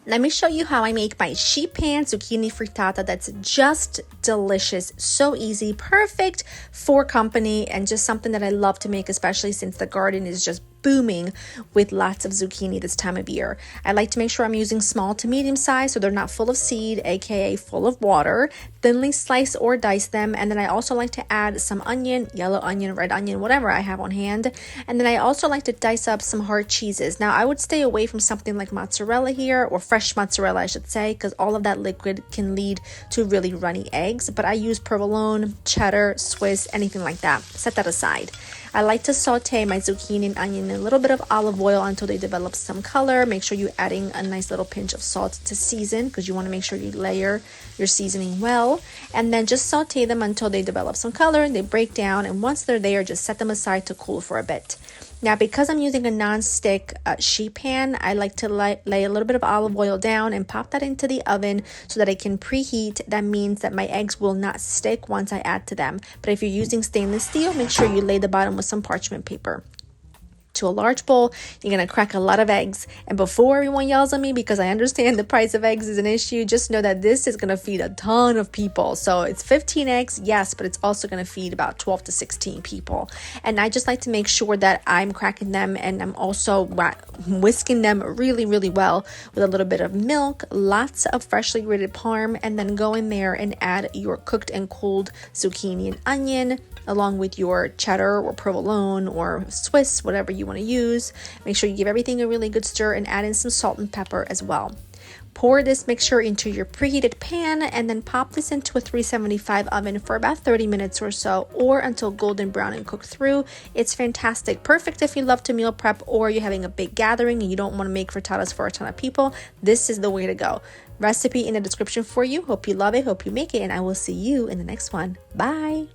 Let me show you how I make my sheetpan zucchini frittata that's just delicious, so easy, perfect for company, and just something that I love to make, especially since the garden is just booming with lots of zucchini this time of year. I like to make sure I'm using small to medium size so they're not full of seed, aka full of water. Thinly slice or dice them, and then I also like to add some onion, yellow onion, red onion, whatever I have on hand. And then I also like to dice up some hard cheeses. Now I would stay away from something like mozzarella here, or fresh mozzarella I should say, because all of that liquid can lead to really runny eggs, but I use provolone, cheddar, Swiss, anything like that. Set that aside. I like to saute my zucchini and onion in a little bit of olive oil until they develop some color. Make sure you're adding a nice little pinch of salt to season, because you want to make sure you layer your seasoning well. And then just saute them until they develop some color and they break down. And once they're there, just set them aside to cool for a bit. Now, because I'm using a non-stick sheet pan, I like to lay a little bit of olive oil down and pop that into the oven so that I can preheat. That means that my eggs will not stick once I add to them. But if you're using stainless steel, make sure you lay the bottom with some parchment paper. To a large bowl, you're going to crack a lot of eggs. And before everyone yells at me, because I understand the price of eggs is an issue, just know that this is going to feed a ton of people. So it's 15 eggs, yes, but it's also going to feed about 12 to 16 people. And I just like to make sure that I'm cracking them, and I'm also whisking them really, really well with a little bit of milk, lots of freshly grated parm, and then go in there and add your cooked and cooled zucchini and onion, along with your cheddar or provolone or Swiss, whatever you want to use. Make sure you give everything a really good stir and add in some salt and pepper as well. Pour this mixture into your preheated pan and then pop this into a 375 oven for about 30 minutes or so, or until golden brown and cooked through. It's fantastic. Perfect if you love to meal prep or you're having a big gathering and you don't want to make frittatas for a ton of people. This is the way to go. Recipe in the description for you. Hope you love it. Hope you make it. And I will see you in the next one. Bye.